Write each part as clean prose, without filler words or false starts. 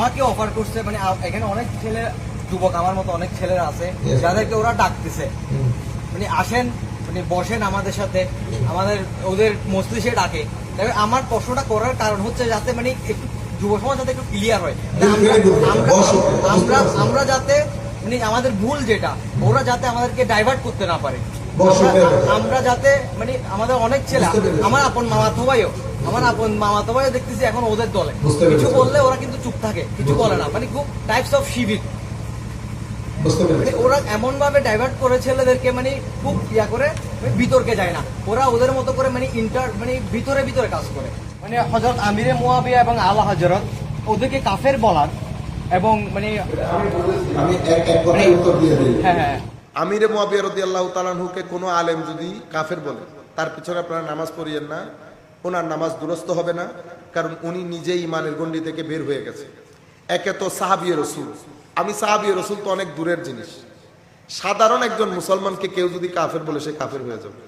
আমাকে অফার করছে, মানে এখানে অনেক ছেলে যুবক আমার মতো অনেক ছেলেরা আছে যাদেরকে ওরা ডাকতেছে, মানে আসেন, মানে বসেন আমাদের সাথে, আমাদের ওদের মস্তিষ্কে ডাকে। তবে আমার প্রশ্নটা করার কারণ হচ্ছে যাতে মানে একটু যুব সমাজ যাতে একটু ক্লিয়ার হয়, আমরা যাতে মানে আমাদের ভুল যেটা ওরা যাতে আমাদেরকে ডাইভার্ট করতে না পারে, আমরা যাতে মানে আমাদের অনেক ছেলে, আমার আপন মামাতো ভাইও দেখতেছি এখন ওদের দলে, কিছু বললে ওরা কিন্তু চুপ থাকে, কিছু বলে না, মানে খুব টাইপস অফ শিবির, মানে ওরা এমন ভাবে ডাইভার্ট করে ছেলেদেরকে, মানে খুব ইয়া করে বিতর্কে যায় না, ওরা ওদের মতো করে মানে মানে ভিতরে ভিতরে কাজ করে। মানে হযরত আমিরে মুয়াবিয়া এবং আলা হযরত ওদেরকে কাফের বলার এবং মানে আমি এক কথায় উত্তর দিয়ে দিই। হ্যাঁ, আমিরে মুয়াবিয়া রাদিয়াল্লাহু তাআলা আনহুকে কোনো আলেম যদি কাফের বলে, তার পিছনে আপনারা নামাজ পড়িয়েন না, ওনার নামাজ দুরস্ত হবে না, কারণ উনি নিজেই ইমানের গণ্ডি থেকে বের হয়ে গেছে। একে তো সাহাবিয়ে রসুল, আমি সাহাবিয়ে রসুল তো অনেক দূরের জিনিস, সাধারণ একজন মুসলমানকে কেউ যদি কাফের বলে সে কাফের হয়ে যাবে।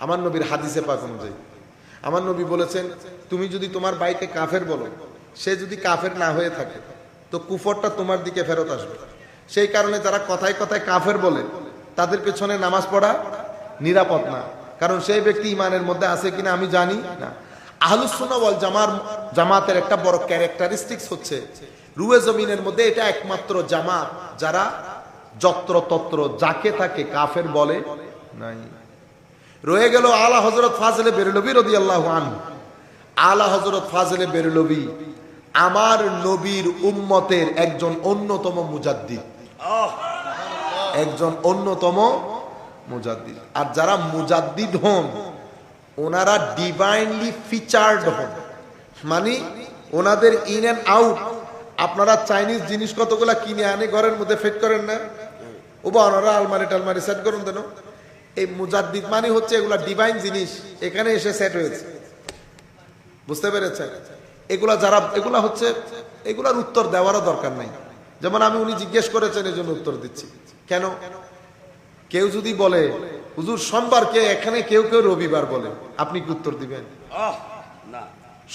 আমার নবীর হাদিসে পাক অনুযায়ী আমার নবী বলেছেন, তুমি যদি তোমার ভাইকে কাফের বলো, সে যদি কাফের না হয়ে থাকে তো কুফরটা তোমার দিকে ফেরত আসবে। সেই কারণে যারা কথায় কথায় কাফের বলে তাদের পেছনে নামাজ পড়া নিরাপদ না, কারণ সেই ব্যক্তি ইমানের মধ্যে আছে কিনা আমি জানি না। আহলুস সুন্নাহ ওয়াল জামাতের একটা বড় ক্যারেক্টারিস্টিক্স হচ্ছে রুয়ে জমিনের মধ্যে এটা একমাত্র জামাত যারা যত্র তত্র যাকে তাকে কাফের বলে নাই। রয়ে গেল আলা হযরত ফাজলে বেরলভী রাদিয়াল্লাহু আনহু। আলা হযরত ফাজলে বেরলভী আমার নবীর উম্মতের একজন অন্যতম মুজাদ্দিদ, একজন অন্যতম মুজাদ্দিদ। আর যারা মুজাদ্দিদ হন ওনারা ডিভাইনলি ফিচার্ড হন, মানে ওনাদের ইন এন্ড আউট। আপনারা চাইনিজ জিনিস কতগুলা কিনে আনে ঘরের মধ্যে ফিট করেন না, ও বা ওনারা আলমারি টালমারি সেট করুন দেন, এই মুজাদ্দিদ মানে হচ্ছে এগুলা ডিভাইন জিনিস এখানে এসে সেট হয়েছে, বুঝতে পেরেছেন? এগুলা যারা এগুলা হচ্ছে এগুলার উত্তর দেওয়ারও দরকার নাই। যেমন আমি উনি জিজ্ঞেস করেছেন এই জন্য উত্তর দিচ্ছি। কেন? কেউ যদি বলে হুজুর সোমবারকে এখানে কেউ কেউ রবিবার বলে, আপনি কি উত্তর দিবেন?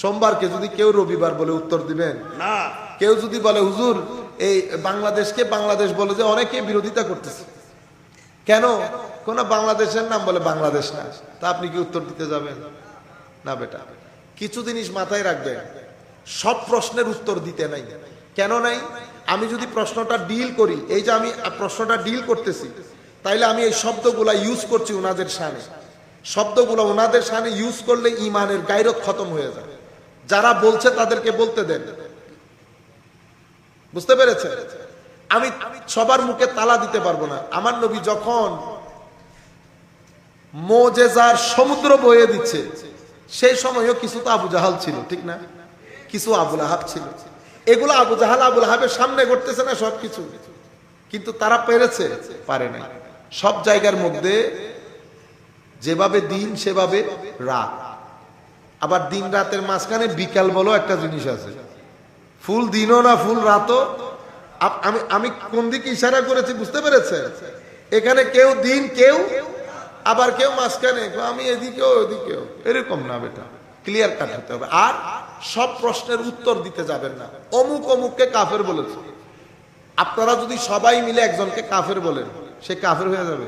সোমবারকে যদি কেউ রবিবার বলে উত্তর দিবেন না। কেউ যদি বলে হুজুর এই বাংলাদেশকে বাংলাদেশ বলে যে অনেকে বিরোধিতা করতেছে, কেন? কোন বাংলাদেশের নাম বলে বাংলাদেশ না, তা আপনি কি উত্তর দিতে যাবেন না? বেটা, কিছু জিনিস মাথায় রাখবেন, সব প্রশ্নের উত্তর দিতে নাই। কেন নাই? আমি যদি প্রশ্নটা ডিল করি, এই যে আমি প্রশ্নটা ডিল করতেছি, তাইলে আমি এই শব্দগুলা ইউজ করছি ওনাদের শানে, শব্দগুলো ওনাদের শানে ইউজ করলে ইমানের গায়রত খতম হয়ে যায়। যারা বলছে তাদেরকে বলতে দেন, বুঝতে পেরেছে? আমি সবার মুখে তালা দিতে পারবো না। আমার নবী যখন মুজিজার সমুদ্র বয়ে দিচ্ছে সেই সময়ও কিছু তো আবু জাহাল ছিল, ঠিক না? কিছু আবু লাহাব ছিল। এগুলো আবু জাহাল আবু লাহাবের সামনে ঘটতেছে না সবকিছু, কিন্তু তারা পেরেছে? পারে নাই। সব জায়গার মধ্যে যেভাবে দিন সেভাবে রাত, আবার দিন রাতের মাঝখানে বিকাল বলো একটা জিনিস আছে, ফুল দিনও না ফুল রাতও। আমি কোন দিকে ইশারা করেছি বুঝতে পেরেছে? এখানে কেউ দিন, কেউ আবার কেউ মাঝখানে, আমি এদিকেও ওদিকেও, এরকম না বেটা, ক্লিয়ার কাট হতে হবে। আর সব প্রশ্নের উত্তর দিতে যাবেন না। অমুক অমুককে কাফের বলেছে, আপনারা যদি সবাই মিলে একজনকে কাফের বলেন সে কাফের হয়ে যাবে?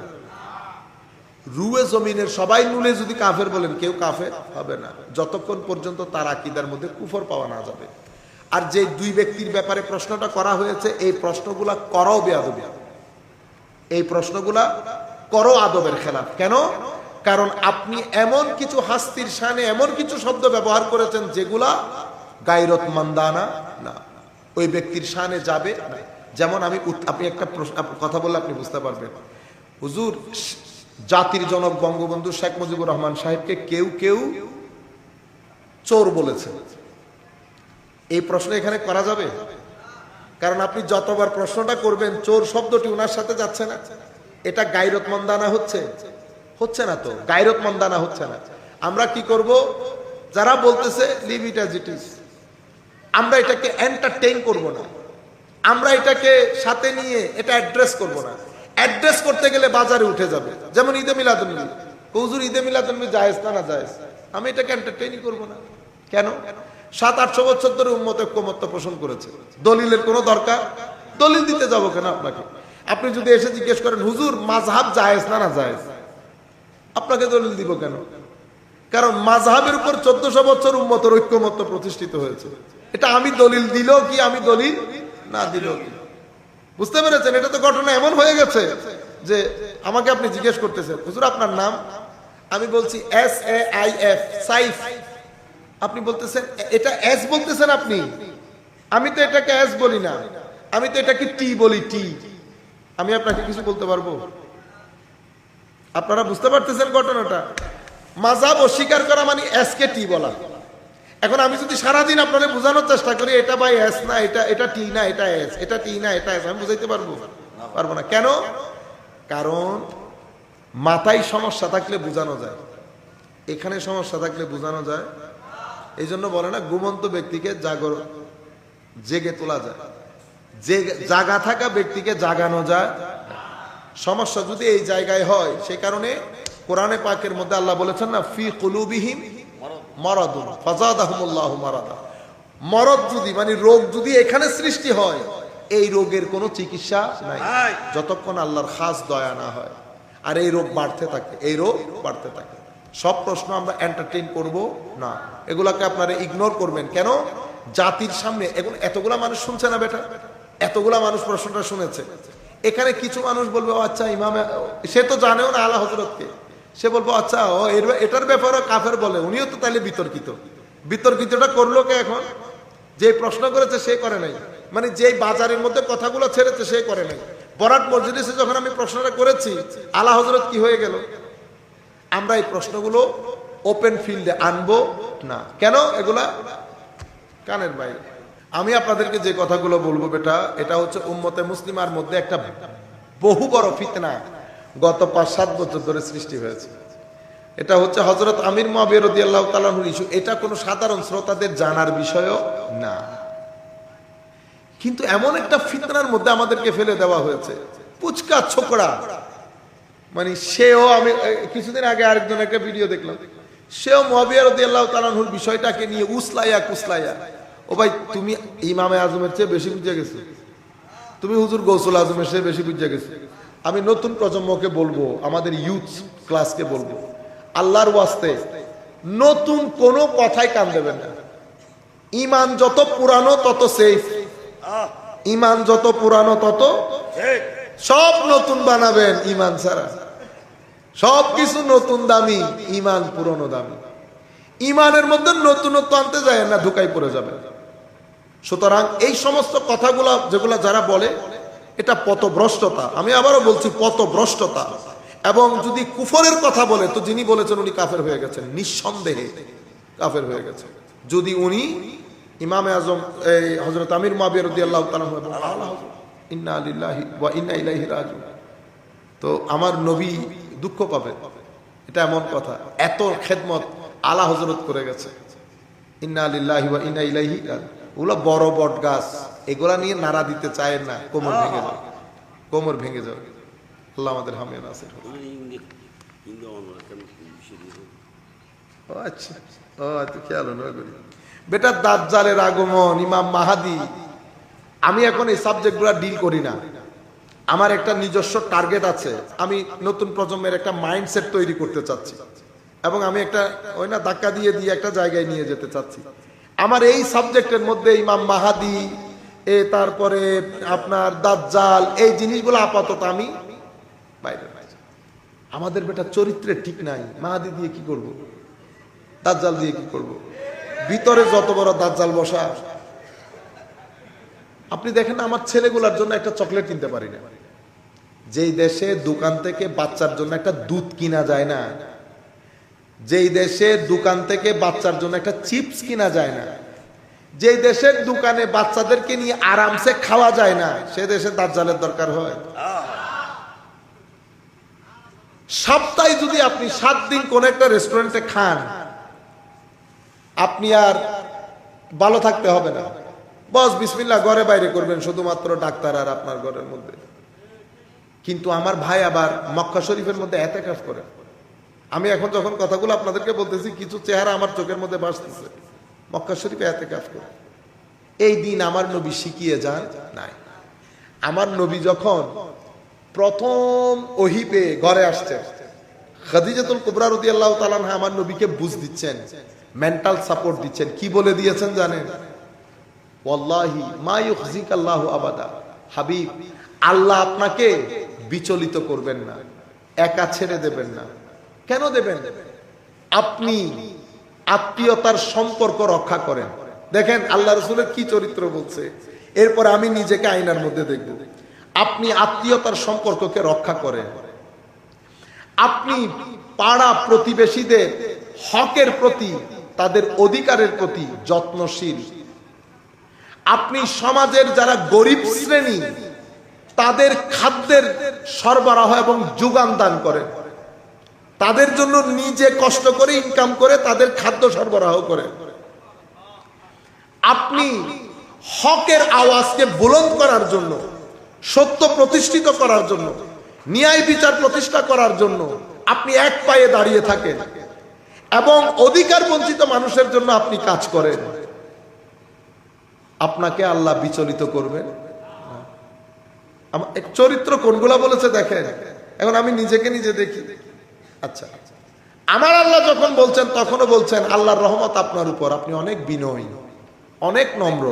রুয়ে জমিনের সবাই মিলে যদি কাফের বলেন কেউ কাফের হবে না, যতক্ষণ পর্যন্ত তার আকীদার মধ্যে কুফর পাওয়া না যাবে। আর যে দুই ব্যক্তির ব্যাপারে প্রশ্নটা করা হয়েছে, এই প্রশ্নগুলা করও বেয়াদবি, এই প্রশ্নগুলা করো আদবের খেলাফ। কেন? কারণ আপনি এমন কিছু হাস্তির শানে এমন কিছু শব্দ ব্যবহার করেছেন যেগুলা গায়রতমন্দানা না, ওই ব্যক্তির শানে যাবে না। যেমন আপনি একটা কথা বললে আপনি বুঝতে পারবেন। হুজুর জাতির জনক বঙ্গবন্ধু শেখ মুজিবুর রহমান সাহেবকে কেউ কেউ চোর বলেছে, এই প্রশ্ন এখানে করা যাবে? কারণ আপনি যতবার প্রশ্নটা করবেন চোর শব্দটি ওনার সাথে যাচ্ছে না। এটা গায়রতমন্দানা হচ্ছে? হচ্ছে না তো, গায়রতমন্দানা হচ্ছে না। আমরা কি করব? যারা বলতেছে leave it as it is, আমরা এটাকে এন্টারটেইন করব না, আমরা এটাকে সাথে নিয়ে এটা অ্যাড্রেস করব না। অ্যাড্রেস করতে গেলে বাজারে উঠে যাবে। যেমন ঈদে মিলাদুন্নবী, হুজুর ঈদে মিলাদুন্নবী জায়েজ না জায়েজ, আমি এটাকে এন্টারটেইনই করব না। কেন? 700-800 বছর ধরে উম্মত ঐক্যমত্য পোষণ করেছে। দলিলের কোনো দরকার, দলিল দিতে যাব কেন আপনাকে? আপনি যদি এসে জিজ্ঞেস করেন হুজুর মাযহাব জায়েজ না না জায়েজ, আপনাকে দলিল দিব কেন? কারণ মাযহাবের উপর 1400 বছর উম্মতের ঐক্যমত্য প্রতিষ্ঠিত হয়েছে। এটা আমি দলিল দিল কি আমি দলিল না দিল কি, বুঝতে পেরেছেন? এটা তো ঘটনা এমন হয়ে গেছে যে আমাকে আপনি জিজ্ঞেস করতেছেন হুজুর আপনার নাম, আমি বলছি SAIF, সাইফ। আপনি বলতেছেন এটা এস বলতেছেন আপনি, আমি তো এটাকে এস বলি না, আমি তো এটাকে টি বলি, টি। আমি আপনাকে কিছু বলতে পারবো? আপনারা বুঝতে পারতেছেন ঘটনাটা? মাযহাব অস্বীকার করা মানে এস কে টি বলা। এখন আমি যদি সারাদিন আপনাদের বোঝানোর চেষ্টা করি এটা ভাই এস না, এটা টি না, এটা এস, এটা টি না, এটা এস, আমি বুঝাইতে পারবো? পারবো না। কেন? কারণ মাথায় সমস্যা থাকলে বোঝানো যায়, এখানে সমস্যা থাকলে বোঝানো যায়। এই জন্য বলে না ঘুমন্ত ব্যক্তিকে জেগে তোলা যায়, জাগা থাকা ব্যক্তিকে জাগানো যায়। সমস্যা যদি এই জায়গায় হয়, সে কারণে কোরআনে পাকের মধ্যে আল্লাহ বলেছেন না, ফি কুলুবিহিম মারাদুন ফাযাদাহুমুল্লাহু মারাদা। মরদ যদি মানে রোগ যদি এখানে সৃষ্টি হয়, এই রোগের কোনো চিকিৎসা নাই যতক্ষণ আল্লাহর খাস দয়া না হয়। আর এই রোগ বাড়তে থাকে, এই রোগ বাড়তে থাকে। সব প্রশ্ন আমরা এন্টারটেইন করব না, এগুলাকে আপনারা ইগনোর করবেন। কেন? জাতির সামনে এখন এতগুলা মানুষ শুনছে না বেটা, এতগুলা মানুষ প্রশ্নটা শুনেছে। এখানে কিছু মানুষ বলবে আচ্ছা ইমাম, সে তো জানেও না আলা হযরতকে, সে বলবো আচ্ছা ও এটার ব্যাপারে কাফের বলে, উনিও তো তাহলে বিতর্কিতটা করলো কে? এখন যে প্রশ্ন করেছে সে করে নাই, মানে যে বাজারের মধ্যে কথাগুলো ছেড়েছে সে করে নাই। বরাত মজলিসে যখন আমি প্রশ্নটা করেছি আলা হযরত কি হয়ে গেল? আমরা এই প্রশ্নগুলো ওপেন ফিল্ডে আনবো না। কেন? এগুলা কানের বাইরে। আমি আপনাদেরকে যে কথাগুলো বলবো বেটা, এটা হচ্ছে উম্মতে মুসলিমার মধ্যে একটা বহু বড় ফিতনা গত 5-7 বছর ধরে সৃষ্টি হয়েছে। এটা হচ্ছে হযরত আমির মুআবিয়া রাদিয়াল্লাহু তাআলা আনহুর ইস্যু। এটা কোনো সাধারণ শ্রোতাদের জানার বিষয়ও না, কিন্তু এমন একটা ফিতনার মধ্যে আমাদেরকে ফেলে দেওয়া হয়েছে। পুচকা ছোকরা, মানে সেও, আমি কিছুদিন আগে আরেকজন একটা ভিডিও দেখলাম, সেও মুআবিয়া রাদিয়াল্লাহু তাআলা আনহুর বিষয়টাকে নিয়ে উসলাইয়া কুসলাইয়া, ও ভাই তুমি ইমামে আজমের চেয়ে বেশি বুঝে গেছো, তুমি হুজুর গৌসুল আজমের চেয়ে বেশি বুঝে গেছো। আমি নতুন প্রজন্মকে বলবো, আমাদের ইউথ ক্লাসকে বলবো, আল্লাহর ওয়াস্তে নতুন কোনো কথায় কান দেবেন না। ইমান যত পুরানো তত সেফ, ইমান যত পুরানো তত সব নতুন বানাবেন। ইমান ছাড়া সব কিছু নতুন দামি, ইমান পুরনো দামি। ইমানের মধ্যে নতুনত্ব আনতে যায় না, ধোঁকায় পড়ে যাবে। সুতরাং এই সমস্ত কথাগুলো যেগুলো যারা বলে, এটা পথভ্রষ্টতা। আমি আবারও বলছি পথভ্রষ্টতা। এবং যদি কুফরের কথা বলে, তো যিনি বলেছেন উনি কাফের হয়ে গেছেন, নিঃসন্দেহে কাফের হয়ে গেছে। যদি উনি ইমামে আজম এই হযরত আমির মুআবিয়া রাদিয়াল্লাহু তাআলা ইন্না লিল্লাহি ওয়া ইন্না ইলাইহি রাজিউন, তো আমার নবী দুঃখ পাবে, এটা এমন কথা। এত খেদমত আলা হযরত করে গেছে, ইন্না লিল্লাহি ওয়া ইন্না ইলাইহি রাজিউন। ওগুলো বড় বট গাছ, এগুলা নিয়ে নাড়া দিতে চায় না, কোমর ভেঙে যাবে, কোমর ভেঙে যাবে। আল্লাহ আমাদের হামিয়া নাসির। আচ্ছা, ও আচ্ছা, খেয়াল নয় বেটা। দাজ্জালের আগমন, ইমাম মাহাদি, আমি এখন এই সাবজেক্টগুলো ডিল করি না। আমার একটা নিজস্ব টার্গেট আছে, আমি নতুন প্রজন্মের একটা মাইন্ডসেট তৈরি করতে চাচ্ছি, এবং আমি একটা ওই না ধাক্কা দিয়ে দিয়ে একটা জায়গায় নিয়ে যেতে চাচ্ছি। আমার এই সাবজেক্টের মধ্যে ইমাম মাহাদি, তারপরে আপনার দাজ্জাল, এই জিনিসগুলো আপাতত আমি বাইরে। আমাদের বেটা চরিত্রে ঠিক নাই, মাহাদি দিয়ে কি করব, দাজ্জাল দিয়ে কি করব? ভিতরে যত বড় দাজ্জাল বসা। আপনি দেখেন না, আমার ছেলেগুলার জন্য একটা চকলেট কিনতে পারি না। যেই দেশে দোকান থেকে বাচ্চার জন্য একটা দুধ কিনা যায় না, যেই দেশে দোকান থেকে বাচ্চার জন্য একটা চিপস কিনা যায় না, যেই দেশের দোকানে বাচ্চাদেরকে নিয়ে আরামসে খাওয়া যায় না, সে দেশে দাজ্জালের দরকার হয়। সপ্তাহে যদি আপনি 7 দিন কোন একটা রেস্টুরেন্টে খান, আপনি আর ভালো থাকতে হবে না। বস বিসমিল্লাহ ঘরে বাইরে করবেন, শুধুমাত্র ডাক্তার আর আপনার ঘরের মধ্যে। কিন্তু আমার ভাই আবার মক্কা শরীফের মধ্যে এতেকাফ করে। আমি এখন যখন কথাগুলো আপনাদেরকে বলতেছি, কিছু চেহারা আমার চোখের মধ্যে ভাসতেছে। মক্কা শরীফে ইতিকাফ করে। এই দিন আমার নবী শিখিয়ে যান নাই। আমার নবী যখন প্রথম ওহী পেয়ে ঘরে আসছেন, খাদিজাতুল কুবরা রাদিয়াল্লাহু তাআলা আনহা আমার নবীকে বুঝ দিচ্ছেন, মেন্টাল সাপোর্ট দিচ্ছেন। কি বলে দিয়েছেন জানেন? ওয়াল্লাহি মা ইউখজিকাল্লাহু আবাদা, হাবিব আল্লাহ আপনাকে বিচলিত করবেন না, একা ছেড়ে দেবেন না। কেন দেবেন? আপনি আত্মীয়তার সম্পর্ক রক্ষা করেন। দেখেন আল্লাহ রাসূলের কি চরিত্র বলছে। এরপর আমি নিজেকে আয়নার মধ্যে দেখব। আপনি আত্মীয়তার সম্পর্ককে রক্ষা করেন, আপনি পাড়া প্রতিবেশীদের হকের প্রতি, তাদের অধিকারের প্রতি যত্নশীল, আপনি সমাজের যারা গরিব শ্রেণী তাদের খাদ্যের সরবরাহ এবং যোগান দান করেন, তাদের জন্য নিজে কষ্ট করে ইনকাম করে তাদের খাদ্য সরবরাহ করেন। আপনি হকের আওয়াজকে বুলন্দ করার জন্য, সত্য প্রতিষ্ঠিত করার জন্য, ন্যায় বিচার প্রতিষ্ঠা করার জন্য আপনি এক পায়ে দাঁড়িয়ে থাকেন এবং অধিকার বঞ্চিত মানুষের জন্য আপনি কাজ করেন। আপনাকে আল্লাহ বিচলিত করবেন না। চরিত্র কোনগুলা বলেছে দেখেন। এখন আমি নিজেকে নিজে দেখি। আচ্ছা, আমার আল্লাহ যখন বলছেন তখনও বলছেন আল্লাহর রহমত আপনার উপর, আপনি অনেক বিনয়ী, অনেক নম্র।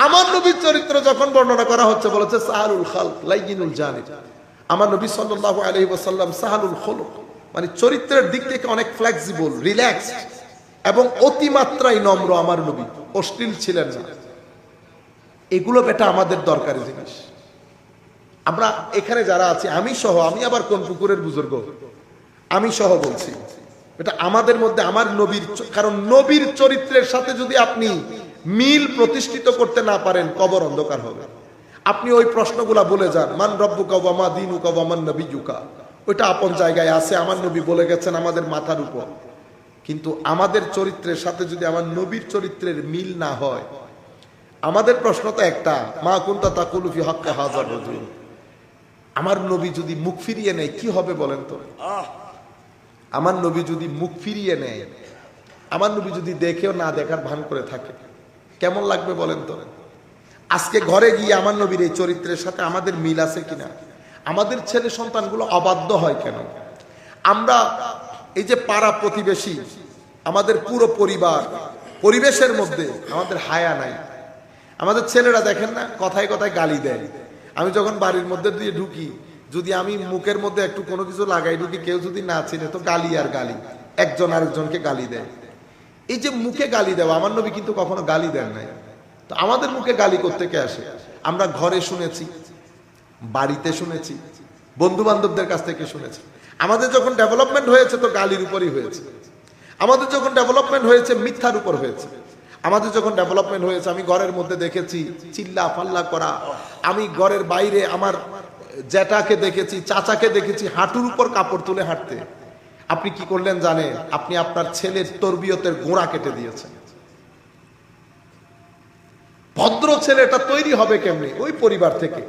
আমার নবীর চরিত্র যখন বর্ণনা করা হচ্ছে বলেছে সাহালুল খালক লাইয়িনুল জানিব। আমার নবী সাল্লাল্লাহু আলাইহি ওয়াসাল্লাম সাহালুল খুলুক, মানে চরিত্রের দিক থেকে অনেক ফ্লেক্সিবল, রিল্যাক্সড এবং অতিমাত্রায় নম্র। আমার নবী অশ্লীল ছিলেন না। এগুলো বেটা আমাদের দরকারি জিনিস। আমরা এখানে যারা আছি, আমি সহ, আমি আবার কোন পুকুরের বুজুর্গ, আমি সহ বলছি এটা আমাদের মধ্যে আমার নবীর, কারণ নবীর চরিত্রের সাথে যদি আপনি মিল প্রতিষ্ঠিত করতে না পারেন কবর অন্ধকার হবে। আপনি ওই প্রশ্নগুলা বলে যান, মান রব্বুকা ওয়া মা দীনুকা ওয়া মান নবিয়্যুকা, ওইটা আপন জায়গায় আছে, আমার নবী বলে গেছেন আমাদের মাথার উপর। কিন্তু আমাদের চরিত্রের সাথে যদি আমার নবীর চরিত্রের মিল না হয়, আমাদের প্রশ্ন তো একটা, মা কুনতা তাকুলু ফি হাক্কি হাযার রাজুল, আমার নবী যদি মুখ ফিরিয়ে নেয় কি হবে বলেন তো? আমার নবী যদি মুখ ফিরিয়ে নেয়, আমার নবী যদি দেখেও না দেখার ভান করে থাকে, কেমন লাগবে বলেন তো? আজকে ঘরে গিয়ে আমার নবীর এই চরিত্রের সাথে আমাদের মিল আছে কিনা? আমাদের ছেলে সন্তানগুলো অবাধ্য হয় কেন? আমরা এই যে পাড়া প্রতিবেশী, আমাদের পুরো পরিবার, পরিবেশের মধ্যে আমাদের হায়া নাই। আমাদের ছেলেরা দেখেন না, কথায় কথায় গালি দেয়। আমি যখন বাড়ির মধ্যে দিয়ে ঢুকি, যদি আমি মুখের মধ্যে একটু কোনো কিছু লাগাই ঢুকি, কেউ যদি না চিনে তো গালি আর গালি, একজন আরেকজনকে গালি দেয়। এই যে মুখে গালি দেওয়া, আমার নবী কিন্তু কখনো গালি দেন নাই। তো আমাদের মুখে গালি করতে কে আসে? আমরা ঘরে শুনেছি, বাড়িতে শুনেছি, বন্ধু বান্ধবদের কাছ থেকে শুনেছি। আমাদের যখন ডেভেলপমেন্ট হয়েছে তো গালির উপরই হয়েছে। আমাদের যখন ডেভেলপমেন্ট হয়েছে মিথ্যার উপর হয়েছে। আমাদের যখন ডেভেলপমেন্ট হয়েছে, আমি ঘরের মধ্যে দেখেছি চিল্লা পাল্লা করা। আমি ঘরের বাইরে আমার জ্যাঠাকে দেখেছি, চাচাকে দেখেছি হাঁটুর উপর কাপড় তুলে হাঁটতে। আপনি কি করলেন জানেন? আপনি আপনার ছেলের তরবিয়তের গোড়া কেটে দিয়েছেন। ভদ্র ছেলেটা তৈরি হবে কেমনি? ওই পরিবার থেকে।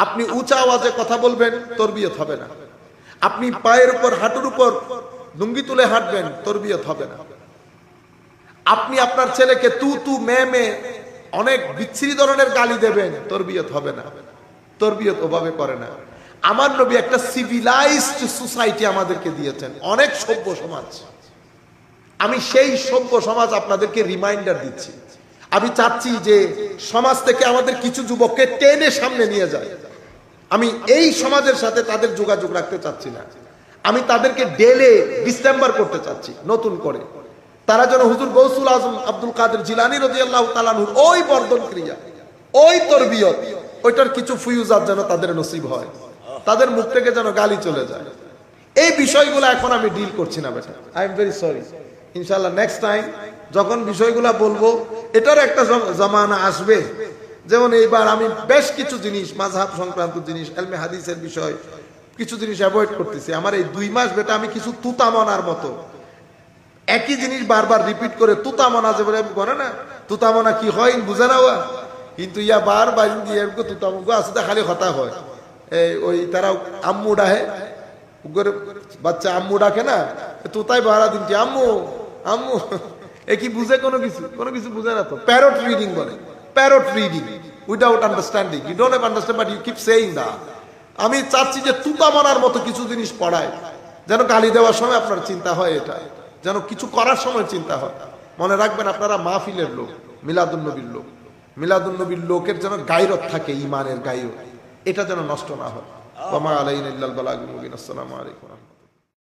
আপনি উঁচা আওয়াজে কথা বলবেন, তরবিয়ত হবে না। আপনি পায়ের উপর, হাঁটুর উপর লুঙ্গি তুলে হাঁটবেন, তরবিয়ত হবে না। আপনি আপনার ছেলেকে তু তু মে মে অনেক বিচ্ছিরি ধরনের গালি দেবেন, তরবিয়ত হবে না। তরবিয়ত ওভাবে করে না। আমার নবী একটা সিভিলাইজড সোসাইটি আমাদেরকে দিয়েছেন, অনেক সভ্য সমাজ। আমি সেই সভ্য সমাজ আপনাদেরকে রিমাইন্ডার দিচ্ছি। আমি চাচ্ছি যে সমাজ থেকে আমাদের কিছু যুবককে টেনে সামনে নিয়ে যায়। আমি এই সমাজের সাথে তাদের যোগাযোগ রাখতে চাচ্ছি না। আমি তাদেরকে ডেলে ডিসেম্বর করতে চাচ্ছি নতুন করে। তারা যেন হুজুর গৌসুল আজম আব্দুল কাদের জিলানী রাদিয়াল্লাহু তাআলা আনহুর ওই বর্ধন ক্রিয়া, ওই তরবিয়ত, ওইটার কিছু ফুয়ুজাত যেন তাদের নসিব হয়, তাদের মুখ থেকে যেন গালি চলে যায়। এই বিষয়গুলো এখন আমি ডিল করছি না বেটা, আই এম ভেরি সরি। ইনশাআল্লাহ নেক্সট টাইম যখন বিষয়গুলো বলবো, এটার একটা জামানা আসবে। যেমন এইবার আমি বেশ কিছু জিনিস, মাযহাব সংক্রান্ত জিনিস, ইলমে হাদিসের বিষয় কিছু জিনিস অ্যাভয়েড করতেছি। আমার এই 2 মাস বেটা আমি কিছু তুতামনার মতো একই জিনিস বারবার রিপিট করে, তুতামনা যে বলে করে না, তুতামনা কি হয় বুঝে না ওয়া, কিন্তু ইয়া বারবার দিয়ে তুতামগো আসতে খালি কথা হয়। এই ওই তারা আম্মু ডাহে, বাচ্চা আম্মু ডাকে না, তুতাই বারা দিন কি আম্মু আম্মু, এ কি বুঝে কোনো কিছু বুঝে না তো। প্যারট রিডিং বলে, parrot reading without understanding. You don't have understand but you keep saying that. আমি চাচ্ছি যে তুতা মানার মতো কিছু জিনিস পড়ায়, যেন গালি দেওয়ার সময় আপনার চিন্তা হয়, এটা যেন কিছু করার সময় চিন্তা হয়। মনে রাখবেন আপনারা মাহফিলের লোক, মিলাদুন্নবীর লোক, মিলাদুন্নবীর লোকের যেন গায়রত থাকে, ইমানের গায়রত, এটা যেন নষ্ট না হয়। ওয়া মা আলাইনা ইল্লাল বালাগুল মুবিন। আসসালামু আলাইকুম।